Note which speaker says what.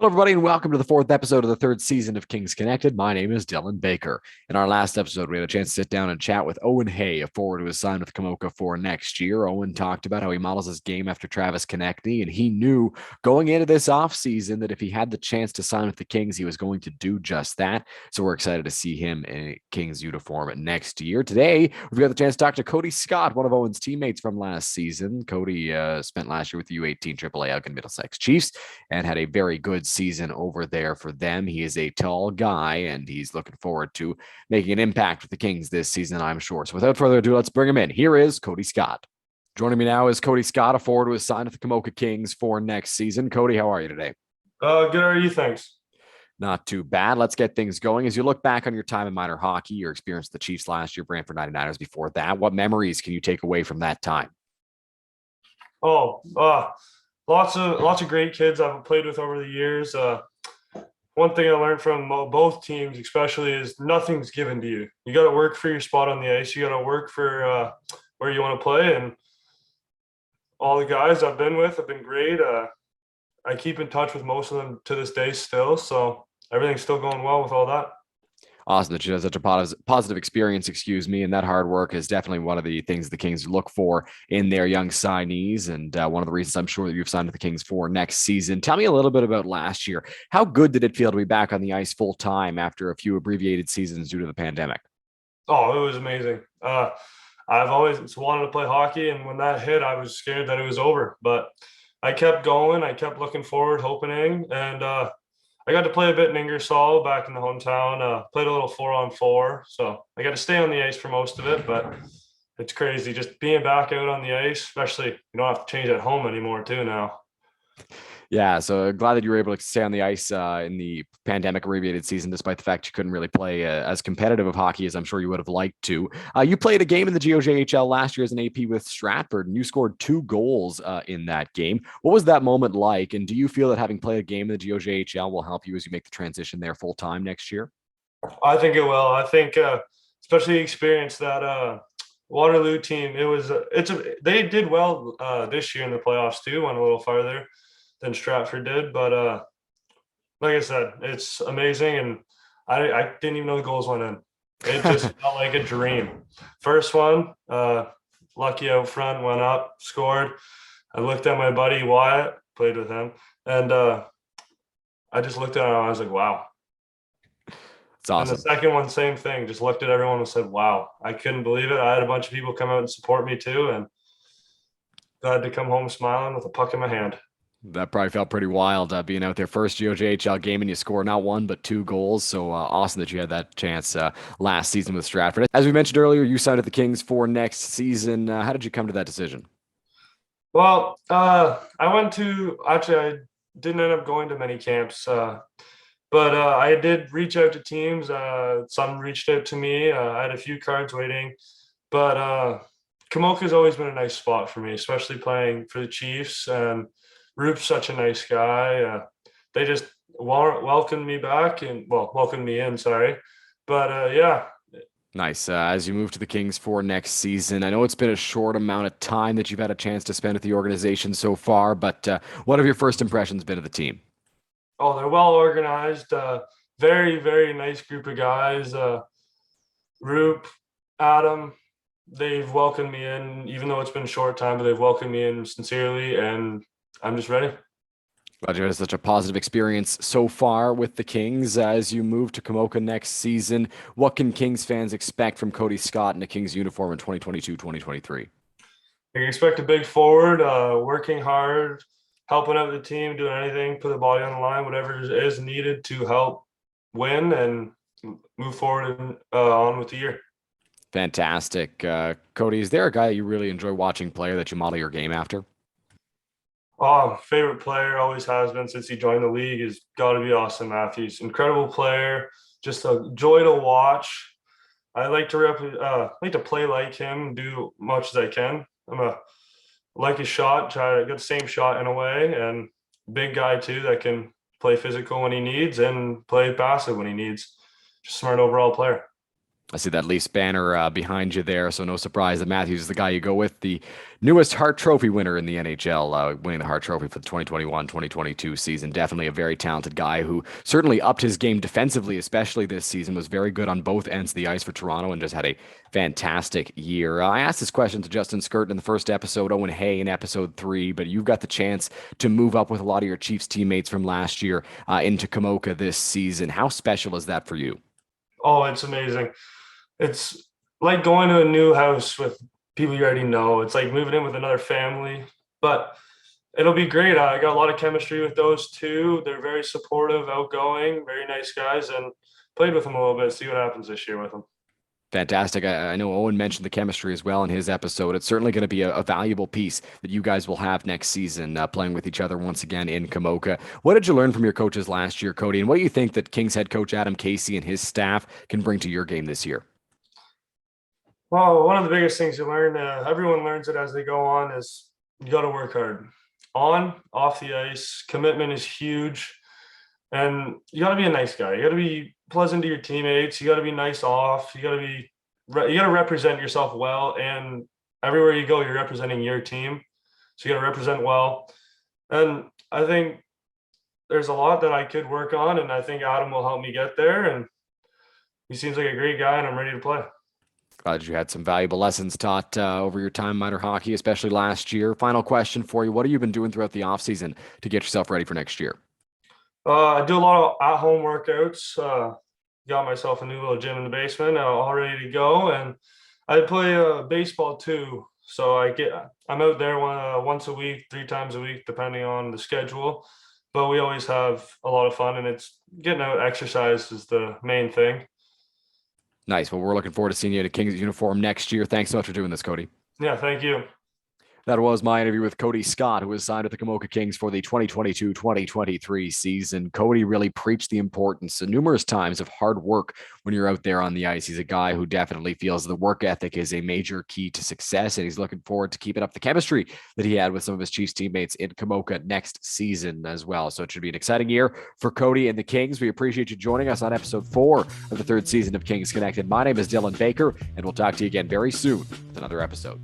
Speaker 1: Hello, everybody, and welcome to the fourth episode of the third season of Kings Connected. My name is Dylan Baker. In our last episode, we had a chance to sit down and chat with Owen Hay, a forward who was signed with Kamoka for next year. Owen talked about how he models his game after Travis Konechny, and he knew going into this offseason that if he had the chance to sign with the Kings, he was going to do just that. So we're excited to see him in a Kings uniform next year. Today, we've got the chance to talk to Codi Scott, one of Owen's teammates from last season. Cody spent last year with the U18 AAA Elgin Middlesex Chiefs and had a very good season over there for them. He is a tall guy, and he's looking forward to making an impact with the Kings this season, I'm sure. So without further ado, let's bring him in. Here is Codi Scott. Joining me now is Codi Scott, a forward who is signed with the Kamoka Kings for next season. Cody, how are you today?
Speaker 2: Good. How are you? Thanks.
Speaker 1: Not too bad. Let's get things going. As you look back on your time in minor hockey, your experience with the Chiefs last year, Brantford 99ers before that, what memories can you take away from that time?
Speaker 2: Oh, lots of great kids I've played with over the years. One thing I learned from both teams, especially, is nothing's given to you. You got to work for your spot on the ice. You got to work for where you want to play. And all the guys I've been with have been great. I keep in touch with most of them to this day still. So everything's still going well with all that.
Speaker 1: Awesome that you had such a positive experience, and that hard work is definitely one of the things the Kings look for in their young signees, and one of the reasons I'm sure that you've signed with the Kings for next season. Tell me a little bit about last year. How good did it feel to be back on the ice full time after a few abbreviated seasons due to the pandemic?
Speaker 2: Oh, it was amazing. I've always wanted to play hockey, and when that hit, I was scared that it was over. But I kept going. I kept looking forward, hoping, and I got to play a bit in Ingersoll back in the hometown. Played a little 4-on-4, so I got to stay on the ice for most of it. But it's crazy just being back out on the ice, especially you don't have to change at home anymore too now.
Speaker 1: Yeah, so glad that you were able to stay on the ice in the pandemic abbreviated season, despite the fact you couldn't really play as competitive of hockey as I'm sure you would have liked to. You played a game in the GOJHL last year as an AP with Stratford, and you scored 2 goals in that game. What was that moment like? And do you feel that having played a game in the GOJHL will help you as you make the transition there full time next year?
Speaker 2: I think it will. I think especially the experience that Waterloo team. They did well this year in the playoffs too. Went a little farther than Stratford did, but like I said, it's amazing, and I didn't even know the goals went in. It just felt like a dream. First one, lucky out front, went up, scored. I looked at my buddy Wyatt, played with him, and I just looked at him. I was like, wow.
Speaker 1: It's
Speaker 2: And the
Speaker 1: awesome.
Speaker 2: second one, same thing. Just looked at everyone and said, wow. I couldn't believe it. I had a bunch of people come out and support me too, and glad to come home smiling with a puck in my hand.
Speaker 1: That probably felt pretty wild being out there first GOJHL game and you score not 1 but 2 goals. So awesome that you had that chance last season with Stratford. As we mentioned earlier, you signed with the Kings for next season. How did you come to that decision?
Speaker 2: Well, I didn't end up going to many camps, but I did reach out to teams. Some reached out to me. I had a few cards waiting, but Kamoka's always been a nice spot for me, especially playing for the Chiefs. And Roop's such a nice guy. They just welcomed me back and welcomed me in. Sorry, but yeah.
Speaker 1: Nice. As you move to the Kings for next season, I know it's been a short amount of time that you've had a chance to spend with the organization so far, but what have your first impressions been of the team?
Speaker 2: Oh, they're well organized. Very, very nice group of guys. Roop, Adam, they've welcomed me in, even though it's been a short time, but they've welcomed me in sincerely, and I'm just ready.
Speaker 1: Glad you had such a positive experience so far with the Kings. As you move to Kamoka next season, what can Kings fans expect from Codi Scott in a Kings uniform in 2022-2023?
Speaker 2: I can expect a big forward, working hard, helping out the team, doing anything, put the body on the line, whatever is needed to help win and move forward and on with the year.
Speaker 1: Fantastic. Cody, is there a guy that you really enjoy watching play or that you model your game after?
Speaker 2: Oh, favorite player always has been since he joined the league is got to be Austin Matthews. Incredible player, just a joy to watch. I like to play like him, do much as I can. Like his shot, try to get the same shot in a way, and big guy too that can play physical when he needs and play passive when he needs. Just smart overall player.
Speaker 1: I see that Leafs banner behind you there, so no surprise that Matthews is the guy you go with. The newest Hart Trophy winner in the NHL, winning the Hart Trophy for the 2021-2022 season. Definitely a very talented guy who certainly upped his game defensively, especially this season. Was very good on both ends of the ice for Toronto and just had a fantastic year. I asked this question to Justin Skirt in the first episode, Owen Hay in episode 3, but you've got the chance to move up with a lot of your Chiefs teammates from last year into Kamoka this season. How special is that for you?
Speaker 2: Oh, it's amazing. It's like going to a new house with people you already know. It's like moving in with another family, but it'll be great. I got a lot of chemistry with those two. They're very supportive, outgoing, very nice guys, and played with them a little bit. See what happens this year with them.
Speaker 1: Fantastic. I know Owen mentioned the chemistry as well in his episode. It's certainly going to be a valuable piece that you guys will have next season, playing with each other once again in Kamoka. What did you learn from your coaches last year, Cody? And what do you think that Kings head coach Adam Casey and his staff can bring to your game this year?
Speaker 2: Well, one of the biggest things you learn, everyone learns it as they go on, is you got to work hard. On, off the ice, commitment is huge. And you got to be a nice guy. You got to be pleasant to your teammates. You got to be nice off. You got to represent yourself well. And everywhere you go, you're representing your team. So you got to represent well. And I think there's a lot that I could work on. And I think Adam will help me get there. And he seems like a great guy, and I'm ready to play.
Speaker 1: Glad you had some valuable lessons taught over your time minor hockey, especially last year. Final question for you. What have you been doing throughout the offseason to get yourself ready for next year?
Speaker 2: I do a lot of at-home workouts. Got myself a new little gym in the basement, all ready to go. And I play baseball too. So I'm out there once a week, 3 times a week, depending on the schedule. But we always have a lot of fun, and it's getting out. Exercise is the main thing.
Speaker 1: Nice. Well, we're looking forward to seeing you in a Kings uniform next year. Thanks so much for doing this, Cody.
Speaker 2: Yeah, thank you.
Speaker 1: That was my interview with Codi Scott, who was signed with the Kamoka Kings for the 2022-2023 season. Cody really preached the importance numerous times of hard work when you're out there on the ice. He's a guy who definitely feels the work ethic is a major key to success, and he's looking forward to keeping up the chemistry that he had with some of his Chiefs teammates in Kamoka next season as well. So it should be an exciting year for Cody and the Kings. We appreciate you joining us on episode 4 of the 3rd season of Kings Connected. My name is Dylan Baker, and we'll talk to you again very soon with another episode.